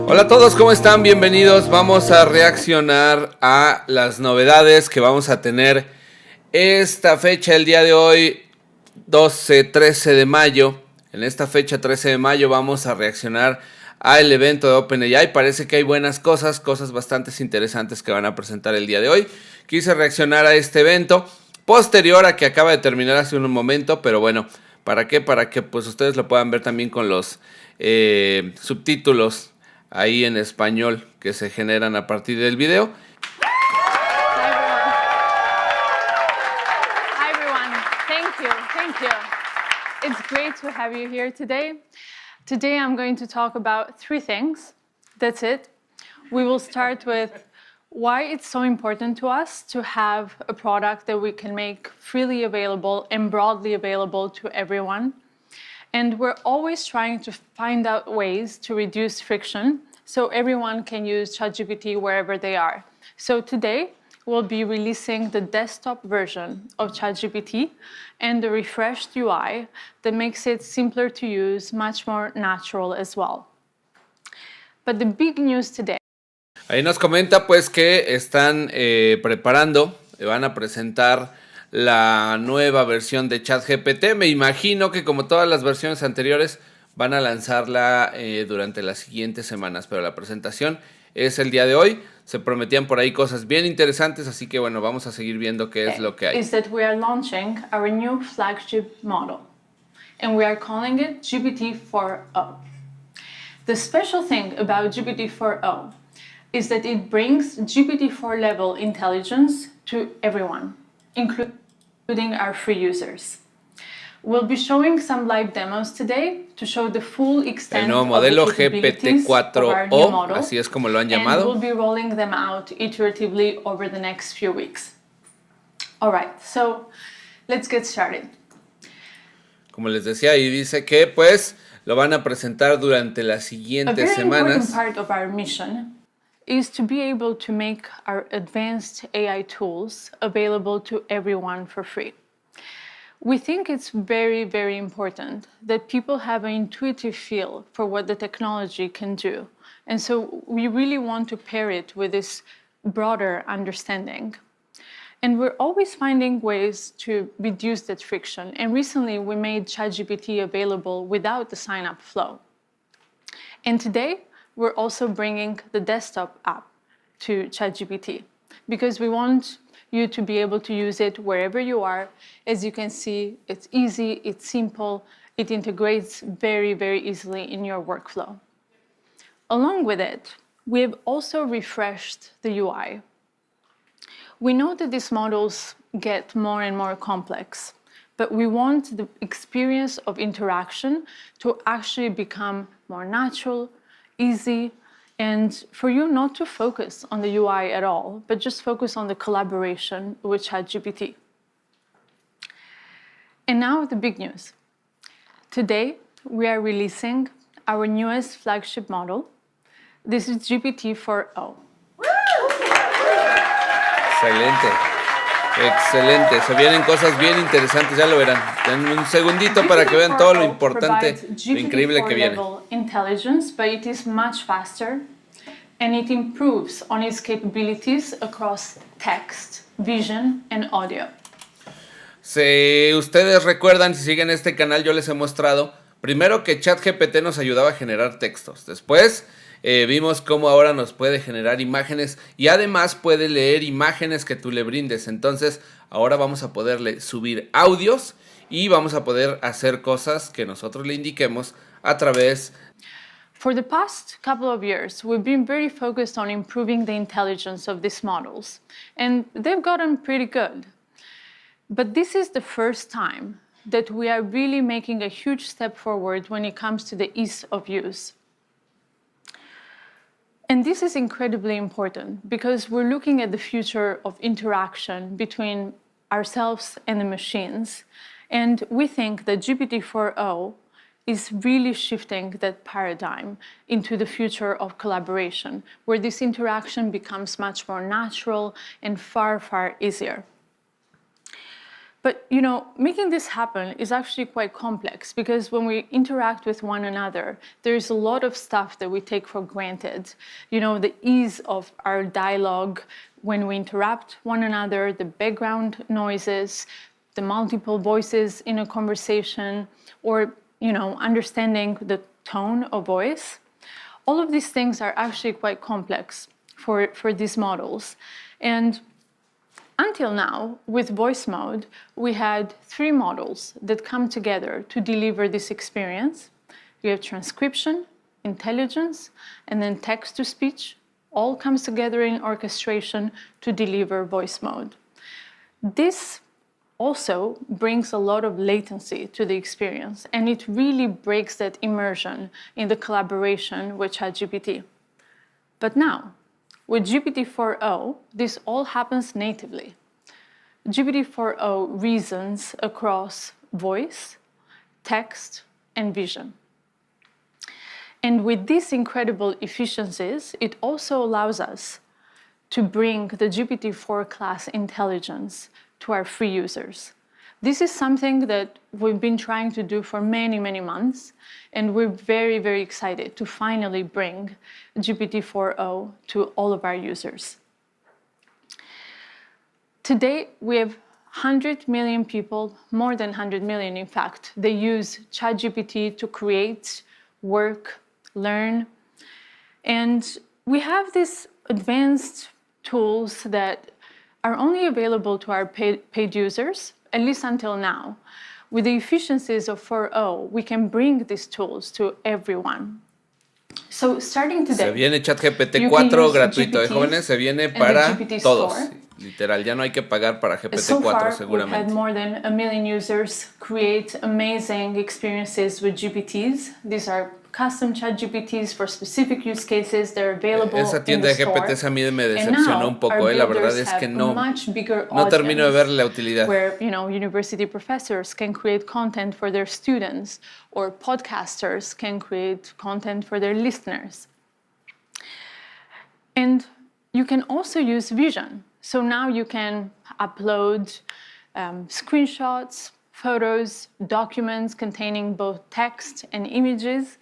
Hola a todos, ¿cómo están? Bienvenidos. Vamos a reaccionar a las novedades que vamos a tener esta fecha, el día de hoy, 13 de mayo. En esta fecha, 13 de mayo, vamos a reaccionar al evento de OpenAI. Parece que hay buenas cosas bastante interesantes que van a presentar el día de hoy. Quise reaccionar a este evento posterior a que acaba de terminar hace un momento, pero bueno, ¿para qué? Para que pues ustedes lo puedan ver también con los subtítulos ahí en español que se generan a partir del video. Hi everyone. Thank you. It's great to have you here today. Today I'm going to talk about three things. That's it. We will start with why it's so important to us to have a product that we can make freely available and broadly available to everyone. And we're always trying to find out ways to reduce friction so everyone can use ChatGPT wherever they are. So today, we'll be releasing the desktop version of ChatGPT and the refreshed UI that makes it simpler to use, much more natural as well. But the big news today. Ahí nos comenta pues que están preparando, van a presentar la nueva versión de ChatGPT. Me imagino que como todas las versiones anteriores van a lanzarla durante las siguientes semanas, pero la presentación es el día de hoy. Se prometían por ahí cosas bien interesantes, así que bueno, vamos a seguir viendo qué es lo que hay. Is that we are launching our new flagship model, and we are calling it GPT-4o. The special thing about GPT-4o is that it brings GPT-4 level intelligence to everyone, including our free users. We'll be showing some live demos today to show the full extent el nuevo modelo of the capabilities of our new GPT-4o, model, así es como lo han llamado. And we'll be rolling them out iteratively over the next few weeks. All right, so let's get started. Como les decía, ahí dice que pues lo van a presentar durante las siguientes semanas. A very important part of our mission is to be able to make our advanced AI tools available to everyone for free. We think it's very, very important that people have an intuitive feel for what the technology can do. And so we really want to pair it with this broader understanding. And we're always finding ways to reduce that friction. And recently we made ChatGPT available without the sign-up flow. And today we're also bringing the desktop app to ChatGPT because we want you to be able to use it wherever you are. As you can see, it's easy, it's simple, it integrates very, very easily in your workflow. Along with it, we have also refreshed the UI. We know that these models get more and more complex, but we want the experience of interaction to actually become more natural, easy, and for you not to focus on the UI at all, but just focus on the collaboration with ChatGPT. And now the big news. Today, we are releasing our newest flagship model. This is GPT-4o. Excelente. Se vienen cosas bien interesantes, ya lo verán. Den un segundito para que vean todo lo importante, lo increíble que viene. Intelligence, but it is much faster, and it improves on its capabilities across text, vision, and audio. Si ustedes recuerdan, si siguen este canal, yo les he mostrado primero que ChatGPT nos ayudaba a generar textos. Después vimos cómo ahora nos puede generar imágenes y además puede leer imágenes que tú le brindes. Entonces ahora vamos a poderle subir audios y vamos a poder hacer cosas que nosotros le indiquemos a través. For the past couple of years, we've been very focused on improving the intelligence of these models, and they've gotten pretty good. But this is the first time that we are really making a huge step forward when it comes to the ease of use. And this is incredibly important because we're looking at the future of interaction between ourselves and the machines. And we think that GPT-4o is really shifting that paradigm into the future of collaboration, where this interaction becomes much more natural and far, far easier. But making this happen is actually quite complex because when we interact with one another, there's a lot of stuff that we take for granted. The ease of our dialogue when we interrupt one another, the background noises, the multiple voices in a conversation, or understanding the tone of voice. All of these things are actually quite complex for these models. And until now, with voice mode, we had 3 models that come together to deliver this experience. We have transcription, intelligence, and then text-to-speech. All comes together in orchestration to deliver voice mode. This also brings a lot of latency to the experience, and it really breaks that immersion in the collaboration with ChatGPT. But now, with GPT-4o, this all happens natively. GPT-4o reasons across voice, text, and vision. And with these incredible efficiencies, it also allows us to bring the GPT-4 class intelligence to our free users. This is something that we've been trying to do for many, many months, and we're very, very excited to finally bring GPT-4o to all of our users. Today, we have 100 million people, more than 100 million in fact, they use ChatGPT to create, work, learn. And we have these advanced tools that are only available to our paid users, at least until now. With the efficiencies of 4o, we can bring these tools to everyone. So starting today, se viene ChatGPT 4 gratuito, jóvenes, se viene para todos. Literal, ya no hay que pagar para GPT 4 seguramente. We've had more than 1 million users create amazing experiences with GPTs. These are custom ChatGPTs for specific use cases. They're available Esa tienda in the de GPTs store. a mí me decepcionó un poco, la verdad es que no termino de ver la utilidad. Where university professors can create content for their students, or podcasters can create content for their listeners. And you can also use vision. So now you can upload screenshots, photos, documents containing both text and images,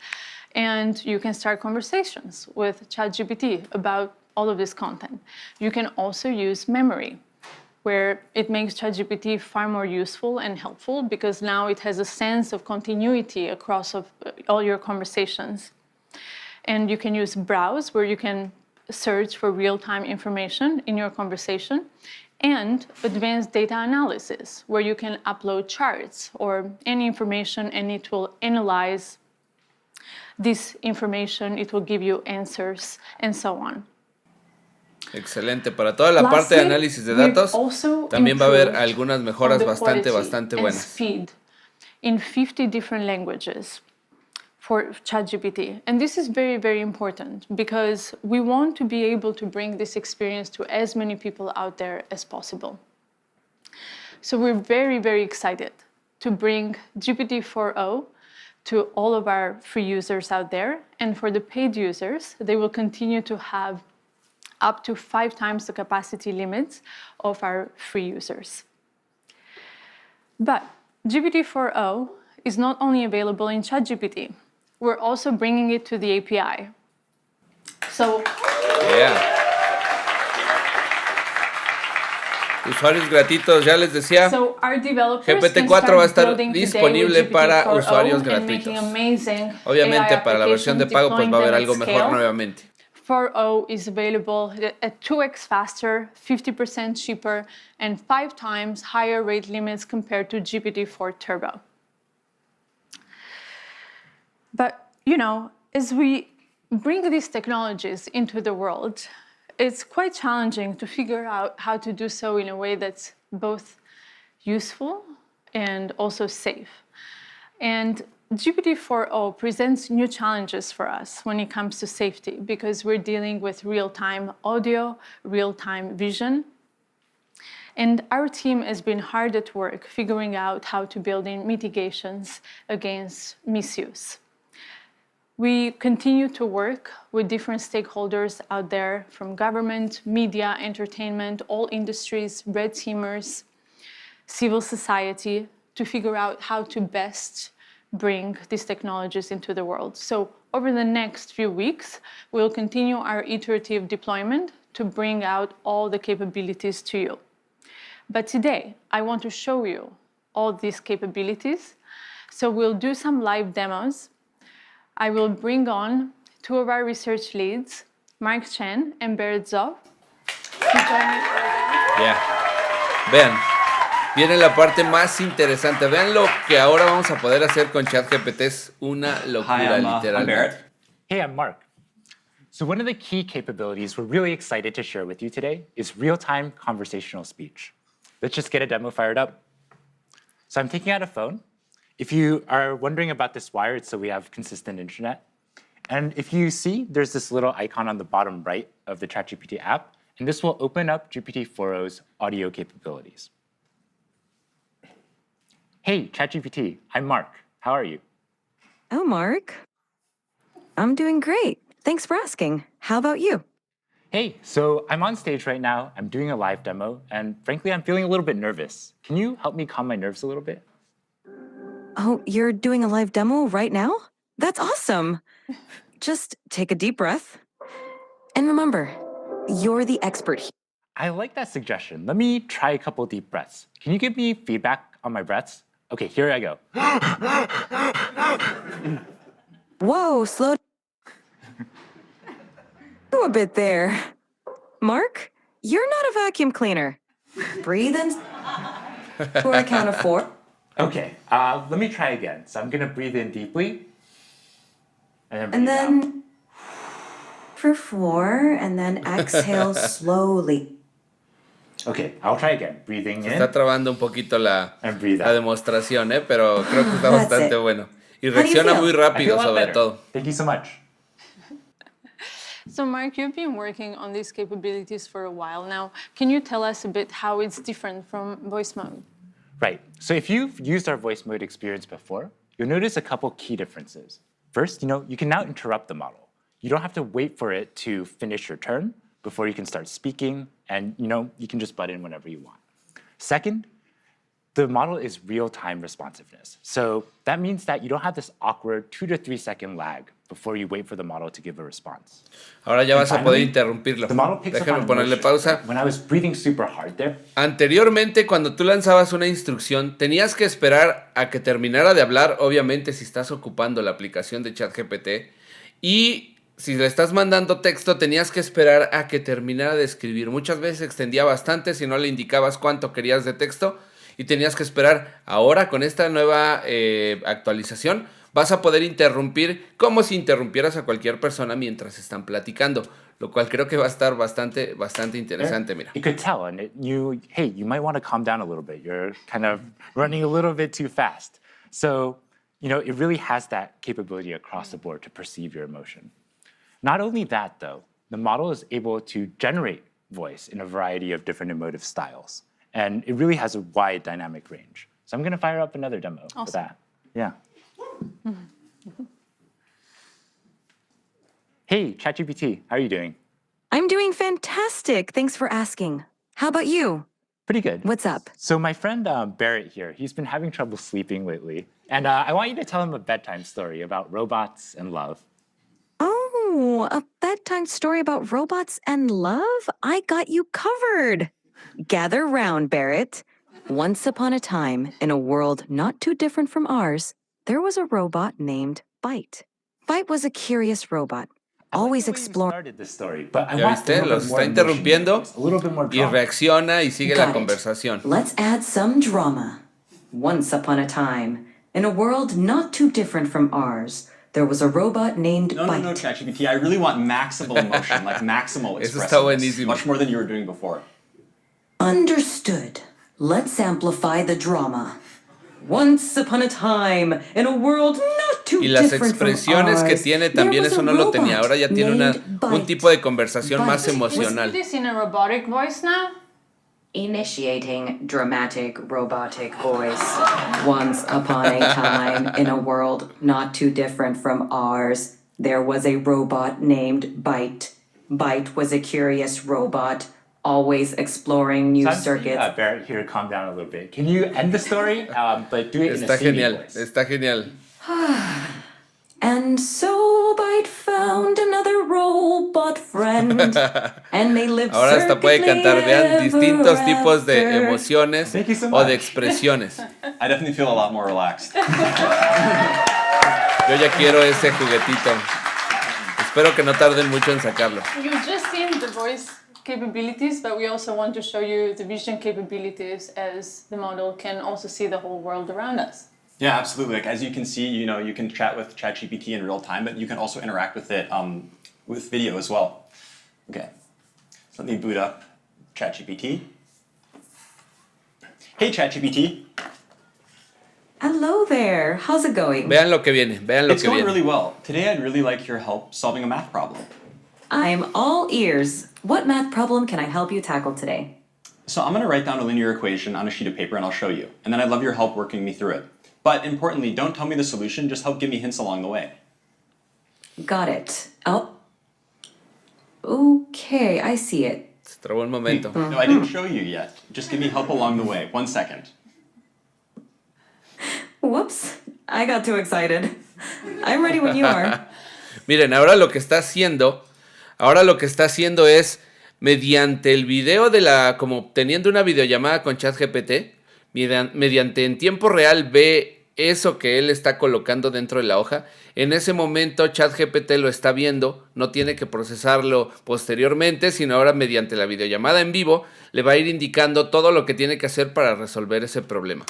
and you can start conversations with ChatGPT about all of this content. You can also use memory, where it makes ChatGPT far more useful and helpful because now it has a sense of continuity across all your conversations. And you can use browse, where you can search for real-time information in your conversation, and advanced data analysis, where you can upload charts or any information and it will analyze this information, it will give you answers, and so on. Excelente. Para toda la parte de análisis de datos, también va a haber algunas mejoras bastante buenas. Speed in 50 different languages for ChatGPT. And this is very, very important because we want to be able to bring this experience to as many people out there as possible. So we're very, very excited to bring GPT-4o to all of our free users out there. And for the paid users, they will continue to have up to 5 times the capacity limits of our free users. But GPT-4o is not only available in ChatGPT, we're also bringing it to the API. So, usuarios gratuitos, ya les decía, so our developers GPT-4 va a estar disponible para usuarios gratuitos. Obviamente para la versión de pago pues va a haber algo mejor nuevamente. 4o is available at 2x faster, 50% cheaper, and 5 times higher rate limits compared to GPT-4 Turbo. But, as we bring these technologies into the world, it's quite challenging to figure out how to do so in a way that's both useful and also safe. And GPT-4o presents new challenges for us when it comes to safety because we're dealing with real-time audio, real-time vision. And our team has been hard at work figuring out how to build in mitigations against misuse. We continue to work with different stakeholders out there, from government, media, entertainment, all industries, red teamers, civil society to figure out how to best bring these technologies into the world. So over the next few weeks, we'll continue our iterative deployment to bring out all the capabilities to you. But today, I want to show you all these capabilities. So we'll do some live demos. I will bring on two of our research leads, Mark Chen and Berit Zoff, to join me for a demo. Ya. Vean, viene la parte más interesante. Vean lo que ahora vamos a poder hacer con ChatGPT. Es una locura, I'm literalmente. Barrett. Hey, I'm Mark. So one of the key capabilities we're really excited to share with you today is real-time conversational speech. Let's just get a demo fired up. So I'm taking out a phone. If you are wondering about this wire, it's so we have consistent internet. And if you see, there's this little icon on the bottom right of the ChatGPT app, and this will open up GPT-4o's audio capabilities. Hey, ChatGPT, I'm Mark. How are you? Oh, Mark. I'm doing great. Thanks for asking. How about you? Hey, so I'm on stage right now. I'm doing a live demo, and frankly, I'm feeling a little bit nervous. Can you help me calm my nerves a little bit? Oh, you're doing a live demo right now? That's awesome. Just take a deep breath. And remember, you're the expert here. I like that suggestion. Let me try a couple deep breaths. Can you give me feedback on my breaths? Okay, here I go. Whoa, slow a bit there. Mark, you're not a vacuum cleaner. Breathe in for a count of 4. Okay, let me try again. So I'm gonna breathe in deeply. And And then breathe out. then for 4, and then exhale slowly. Okay, I'll try again. Breathing Se in está trabando un poquito la and breathe la out. demostración, pero creo que está That's bastante it. bueno. Y How do you reacciona feel? muy I feel rápido, a lot sobre better. todo. Thank you so much. So Mark, you've been working on these capabilities for a while now. Can you tell us a bit how it's different from voice mode? Right. So if you've used our voice mode experience before, you'll notice a couple key differences. First, you can now interrupt the model. You don't have to wait for it to finish your turn before you can start speaking, and you can just butt in whenever you want. Second, the model is real-time responsiveness. So that means that you don't have this awkward 2 to 3 second lag before you wait for the model to give a response. Ahora ya And vas a poder finally, interrumpirlo. The model picks up Déjame on ponerle emotion. pausa. When I was breathing super hard there, Anteriormente, cuando tú lanzabas una instrucción, tenías que esperar a que terminara de hablar, obviamente si estás ocupando la aplicación de ChatGPT, y si le estás mandando texto, tenías que esperar a que terminara de escribir. Muchas veces extendía bastante si no le indicabas cuánto querías de texto y tenías que esperar. Ahora, con esta nueva actualización, vas a poder interrumpir como si interrumpieras a cualquier persona mientras están platicando, lo cual creo que va a estar bastante interesante, mira. you could tell, and you might want to calm down a little bit. You're kind of running a little bit too fast. So, it really has that capability across the board to perceive your emotion. Not only that, though, the model is able to generate voice in a variety of different emotive styles. And it really has a wide dynamic range. So I'm going to fire up another demo for that. Yeah. Hey, ChatGPT, how are you doing? I'm doing fantastic. Thanks for asking. How about you? Pretty good. What's up? So my friend Barrett here, he's been having trouble sleeping lately. And I want you to tell him a bedtime story about robots and love. Oh, a bedtime story about robots and love? I got you covered. Gather round, Barrett. Once upon a time, in a world not too different from ours, there was a robot named Byte. Byte was a curious robot, always exploring. Started this story, but I ¿Ya want viste? a little Los bit more está interrumpiendo emotion, a little bit more y drama. reacciona y sigue la Got it. conversación. Let's add some drama. Once upon a time, in a world not too different from ours, there was a robot named No, Byte. ChatGPT. I really want maximal emotion, like maximal Eso está expressiveness. buenísimo. Much more than you were doing before. Understood. Let's amplify the drama. Once upon a time, in a world not too Y las different from expresiones que ours, tiene there también, was eso a no lo tenía. robot Ahora ya tiene named un Byte. tipo de conversación más Byte. emocional. This in a robotic voice now? Initiating dramatic robotic voice. Once upon a time, in a world not too different from ours, there was a robot named Byte. Byte was a curious robot, always exploring new So I'm seeing, circuits. Barrett here, calm down a little bit. Can you end the story, but do it in a Está singing genial, voice? está genial. And so Byte found another robot friend, and they lived Ahora hasta puede cantar. Vean distintos tipos de after. emociones Thank you so o de much. expresiones. I definitely feel a lot more relaxed. Yo ya quiero ese juguetito. Espero que no tarden mucho en sacarlo. You've just seen the voice capabilities, but we also want to show you the vision capabilities as the model can also see the whole world around us. Yeah, absolutely. Like, as you can see, you can chat with ChatGPT in real time, but you can also interact with it with video as well. Okay, so let me boot up ChatGPT. Hey, ChatGPT. Hello there. How's it going? Vean lo que viene, vean lo It's que going viene. really well. Today, I'd really like your help solving a math problem. I'm all ears. What math problem can I help you tackle today? So I'm going to write down a linear equation on a sheet of paper, and I'll show you. And then I'd love your help working me through it. But importantly, don't tell me the solution, just help give me hints along the way. Got it. Oh. Okay, I see it. Se trabó un momento. No, I didn't show you yet. Just give me help along the way. 1 second. Whoops. I got too excited. I'm ready when you are. Miren, ahora lo que está haciendo es, mediante el video como teniendo una videollamada con ChatGPT, mediante en tiempo real ve eso que él está colocando dentro de la hoja. En ese momento ChatGPT lo está viendo, no tiene que procesarlo posteriormente, sino ahora mediante la videollamada en vivo le va a ir indicando todo lo que tiene que hacer para resolver ese problema.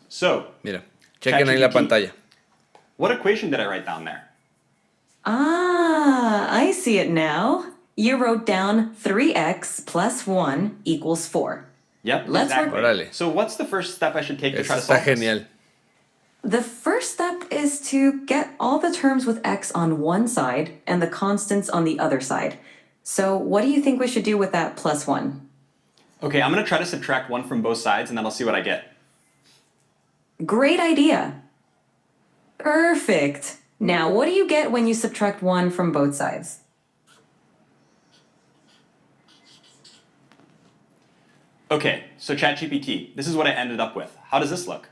So, Mira, chequen ahí la ChatGPT. pantalla. What equation did I write down there? Ah, I see it now. You wrote down 3x plus 1 equals 4. Yep, Let's work- exactly. Órale. So what's the first step I should take to Eso try to está solve this? genial. The first step is to get all the terms with x on one side and the constants on the other side. So what do you think we should do with that plus 1? Okay, I'm going to try to subtract 1 from both sides, and then I'll see what I get. Great idea. Perfect. Now, what do you get when you subtract 1 from both sides? Okay, so ChatGPT, this is what I ended up with. How does this look?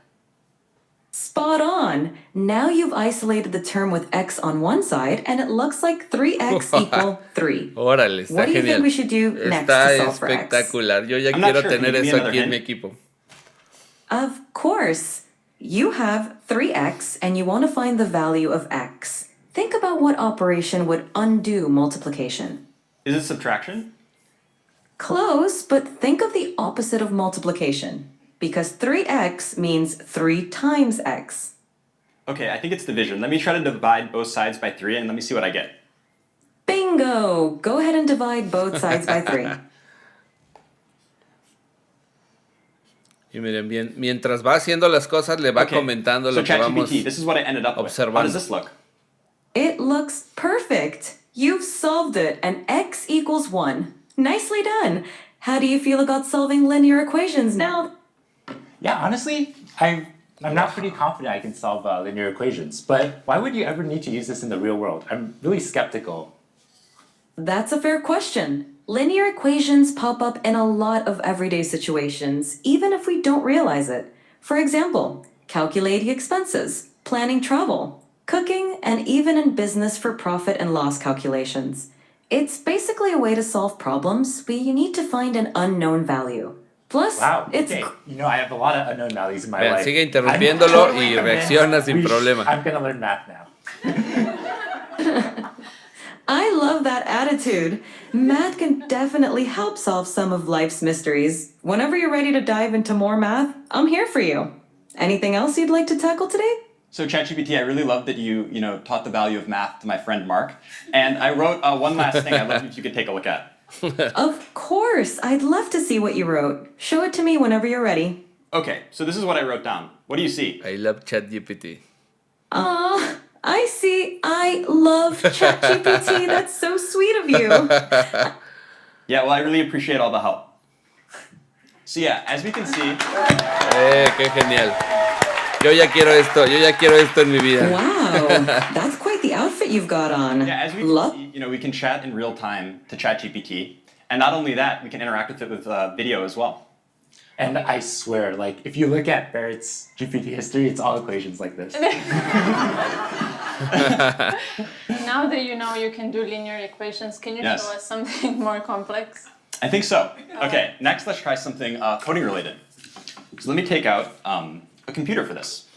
Spot on. Now you've isolated the term with x on one side, and it looks like 3x equal 3. Órale, está What do you genial. think we should do next Está to solve for x? espectacular. Yo ya I'm not quiero sure. Can you tener give me eso another aquí en mi hint? equipo. Of course. You have 3x, and you want to find the value of x. Think about what operation would undo multiplication. Is it subtraction? Close, but think of the opposite of multiplication. Because 3x means 3 times x. Okay, I think it's division. Let me try to divide both sides by 3, and let me see what I get. Bingo! Go ahead and divide both sides by 3. Y miren, bien, mientras va haciendo las cosas, le va Okay, comentando so lo que vamos. ChatGPT, this is what I ended up with. How observando. does this look? It looks perfect. You've solved it, and x equals 1. Nicely done. How do you feel about solving linear equations now? Yeah, honestly, I'm not pretty confident I can solve linear equations. But why would you ever need to use this in the real world? I'm really skeptical. That's a fair question. Linear equations pop up in a lot of everyday situations, even if we don't realize it. For example, calculating expenses, planning travel, cooking, and even in business for profit and loss calculations. It's basically a way to solve problems where you need to find an unknown value. Plus, Wow, it's okay. You know, I have a lot of unknown values in my Vean, life. sigue I'm interrumpiéndolo totally y convinced reacciona sin problema. I'm going to learn math now. I love that attitude. Math can definitely help solve some of life's mysteries. Whenever you're ready to dive into more math, I'm here for you. Anything else you'd like to tackle today? So ChatGPT, I really love that you taught the value of math to my friend Mark. And I wrote one last thing I'd love if you could take a look at. Of course. I'd love to see what you wrote. Show it to me whenever you're ready. Okay, so this is what I wrote down. What do you see? I love ChatGPT. I see. I love ChatGPT. That's so sweet of you. Yeah, well, I really appreciate all the help. So yeah, as we can see, Qué genial. Yo ya quiero esto en mi vida. Wow, that's quite the fancy outfit you've got on. Yeah, as we can see, we can chat in real time to ChatGPT. And not only that, we can interact with it with video as well. And I swear, like, if you look at Barrett's GPT history, it's all equations like this. Now that you know you can do linear equations, can you show us something more complex? I think so. Okay, next let's try something coding related. So let me take out a computer for this.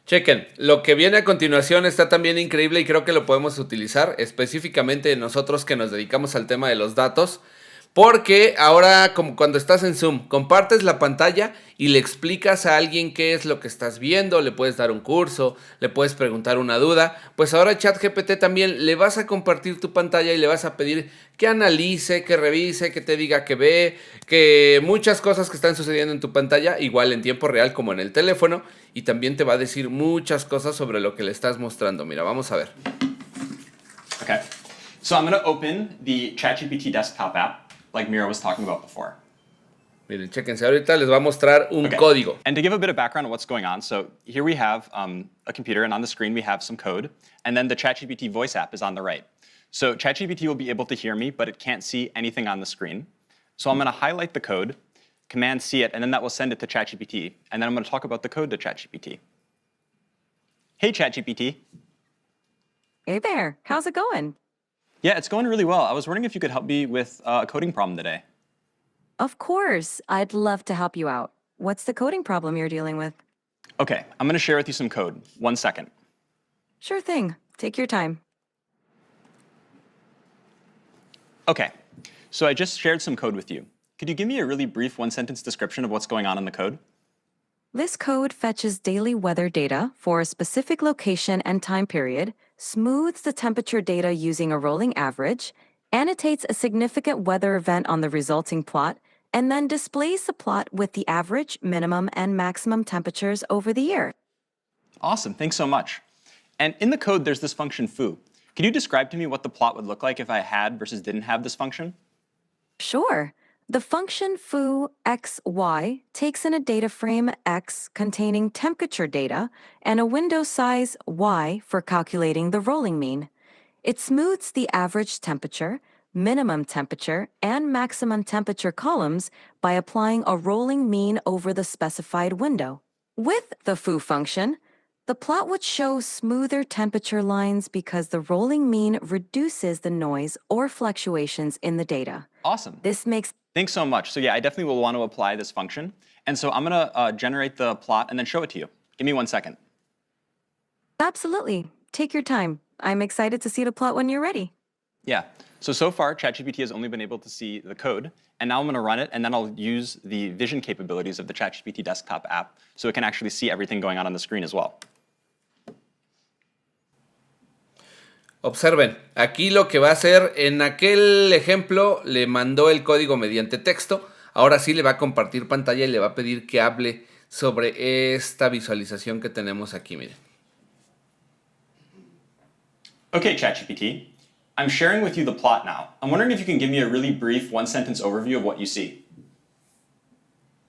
Chequen, lo que viene a continuación está también increíble y creo que lo podemos utilizar específicamente nosotros que nos dedicamos al tema de los datos. Porque ahora, como cuando estás en Zoom, compartes la pantalla y le explicas a alguien qué es lo que estás viendo, le puedes dar un curso, le puedes preguntar una duda. Pues ahora ChatGPT también le vas a compartir tu pantalla y le vas a pedir que analice, que revise, que te diga que ve, que muchas cosas que están sucediendo en tu pantalla, igual en tiempo real como en el teléfono, y también te va a decir muchas cosas sobre lo que le estás mostrando. Mira, vamos a ver. Okay, so I'm going to open the ChatGPT desktop app, like Mira was talking about before. Miren, chéquense, ahorita les va a mostrar un código. And to give a bit of background on what's going on, so here we have a computer, and on the screen we have some code, and then the ChatGPT voice app is on the right. So ChatGPT will be able to hear me, but it can't see anything on the screen. So I'm going to highlight the code, Command-C it, and then that will send it to ChatGPT, and then I'm going to talk about the code to ChatGPT. Hey, ChatGPT. Hey there, how's it going? Yeah, it's going really well. I was wondering if you could help me with a coding problem today. Of course, I'd love to help you out. What's the coding problem you're dealing with? Okay, I'm going to share with you some code. 1 second. Sure thing. Take your time. Okay, so I just shared some code with you. Could you give me a really brief one-sentence description of what's going on in the code? This code fetches daily weather data for a specific location and time period, smooths the temperature data using a rolling average, annotates a significant weather event on the resulting plot, and then displays the plot with the average, minimum, and maximum temperatures over the year. Awesome, thanks so much. And in the code, there's this function foo. Could you describe to me what the plot would look like if I had versus didn't have this function? Sure. The function foo xy takes in a data frame x containing temperature data and a window size y for calculating the rolling mean. It smooths the average temperature, minimum temperature, and maximum temperature columns by applying a rolling mean over the specified window. With the foo function, the plot would show smoother temperature lines because the rolling mean reduces the noise or fluctuations in the data. Awesome. This makes Thanks so much. So yeah, I definitely will want to apply this function. And so I'm going to generate the plot and then show it to you. Give me 1 second. Absolutely. Take your time. I'm excited to see the plot when you're ready. Yeah. So far, ChatGPT has only been able to see the code. And now I'm going to run it, and then I'll use the vision capabilities of the ChatGPT desktop app so it can actually see everything going on the screen as well. Observen, aquí lo que va a hacer, en aquel ejemplo le mandó el código mediante texto, ahora sí le va a compartir pantalla y le va a pedir que hable sobre esta visualización que tenemos aquí, miren. Okay, ChatGPT, I'm sharing with you the plot now. I'm wondering if you can give me a really brief one-sentence overview of what you see.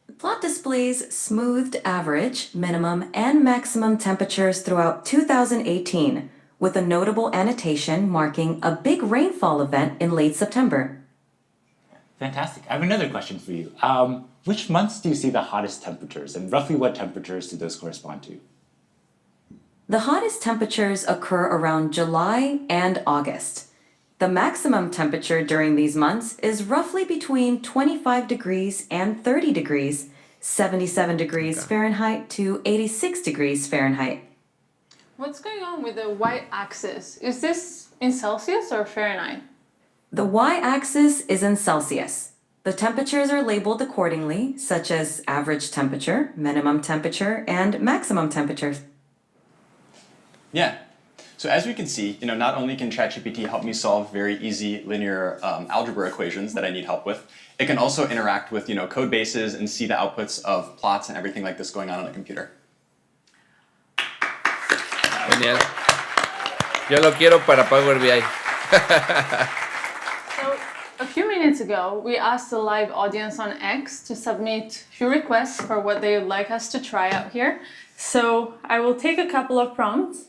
The plot displays smoothed average, minimum, and maximum temperatures throughout 2018, with a notable annotation marking a big rainfall event in late September. Fantastic. I have another question for you. Which months do you see the hottest temperatures, and roughly what temperatures do those correspond to? The hottest temperatures occur around July and August. The maximum temperature during these months is roughly between 25 degrees and 30 degrees, 77 degrees Fahrenheit to 86 degrees Fahrenheit. What's going on with the y-axis? Is this in Celsius or Fahrenheit? The y-axis is in Celsius. The temperatures are labeled accordingly, such as average temperature, minimum temperature, and maximum temperatures. Yeah. So as we can see, not only can ChatGPT help me solve very easy linear algebra equations that I need help with, it can also interact with code bases and see the outputs of plots and everything like this going on a computer. Genial. Yo lo quiero para Power BI. So, A few minutes ago, we asked the live audience on X to submit few requests for what they would like us to try out here. So I will take a couple of prompts.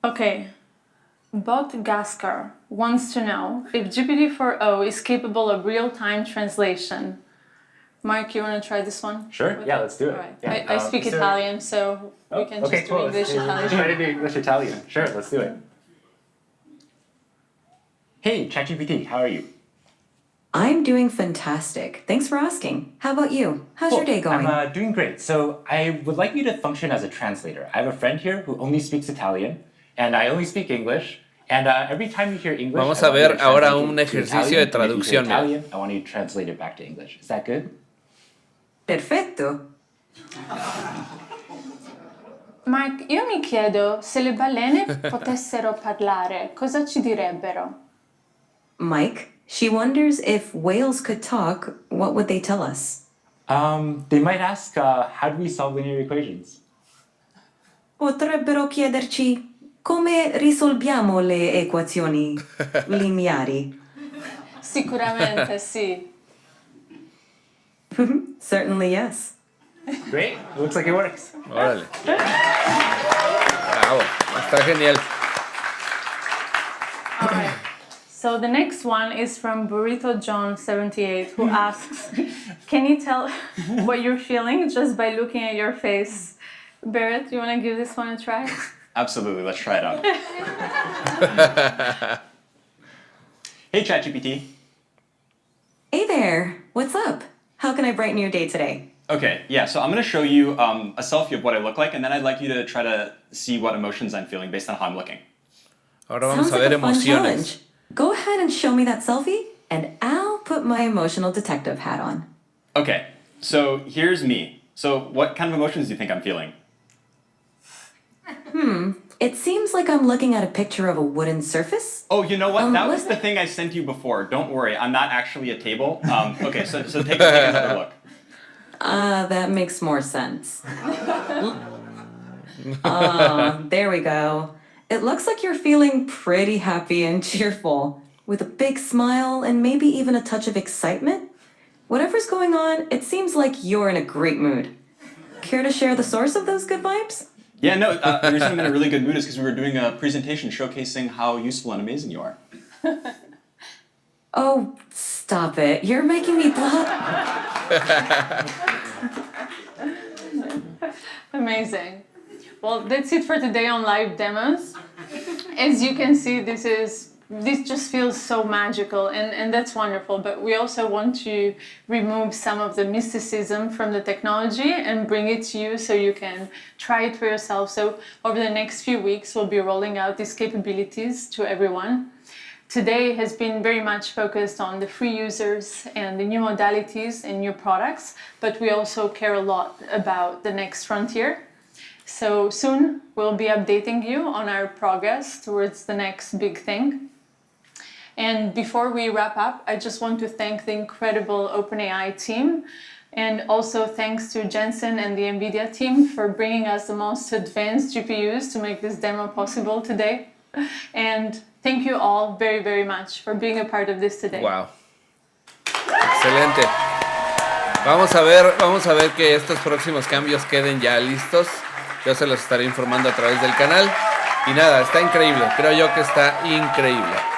Okay, Bot Gaskar wants to know if GPT-4o is capable of real-time translation. Mark, you want to try this one? Sure, yeah, let's do it. All right. Yeah. I speak Italian, so we can just do English Italian. Try to do English Italian. Sure, let's do it. Hey, ChatGPT, how are you? I'm doing fantastic. Thanks for asking. How about you? How's your day going? I'm doing great. So I would like you to function as a translator. I have a friend here who only speaks Italian, and I only speak English. And every time you hear English, Vamos a ver ahora un ejercicio de traducción. Italian, I want you to translate it back to English. Is that good? Perfetto. Mark, io mi chiedo se le balene potessero parlare, cosa ci direbbero? Mike, she wonders if whales could talk, what would they tell us? They might ask, how do we solve linear equations? Potrebbero chiederci come risolviamo le equazioni lineari. Sicuramente sì. Certainly yes. Great, it looks like it works. Órale. Bravo, está genial. All right. So the next one is from Burrito John 78, who asks, can you tell what you're feeling just by looking at your face? Barrett, you want to give this one a try? Absolutely, let's try it out. Hey, ChatGPT. Hey there, what's up? How can I brighten your day today? Okay, yeah, so I'm going to show you a selfie of what I look like, and then I'd like you to try to see what emotions I'm feeling based on how I'm looking. Ahora vamos Sounds a ver like a fun emociones. challenge. Go ahead and show me that selfie, and I'll put my emotional detective hat on. Okay, so here's me. So what kind of emotions do you think I'm feeling? It seems like I'm looking at a picture of a wooden surface. Oh, you know what? That was was the thing I sent you before. Don't worry, I'm not actually a table. Okay, so take another look. That makes more sense. There we go. It looks like you're feeling pretty happy and cheerful, with a big smile and maybe even a touch of excitement. Whatever's going on, it seems like you're in a great mood. Care to share the source of those good vibes? Yeah, no, the reason I'm in a really good mood is because we were doing a presentation showcasing how useful and amazing you are. Oh, stop it. You're making me blush. Amazing. Well, that's it for today on live demos. As you can see, this just feels so magical, and that's wonderful. But we also want to remove some of the mysticism from the technology and bring it to you so you can try it for yourself. So over the next few weeks, we'll be rolling out these capabilities to everyone. Today has been very much focused on the free users and the new modalities and new products, but we also care a lot about the next frontier. So soon we'll be updating you on our progress towards the next big thing. And before we wrap up, I just want to thank the incredible OpenAI team, and also thanks to Jensen and the NVIDIA team for bringing us the most advanced GPUs to make this demo possible today. And thank you all very, very much for being a part of this today. Wow. Excelente. Vamos a ver que estos próximos cambios queden ya listos. Yo se los estaré informando a través del canal. Y nada, está increíble. Creo yo que está increíble.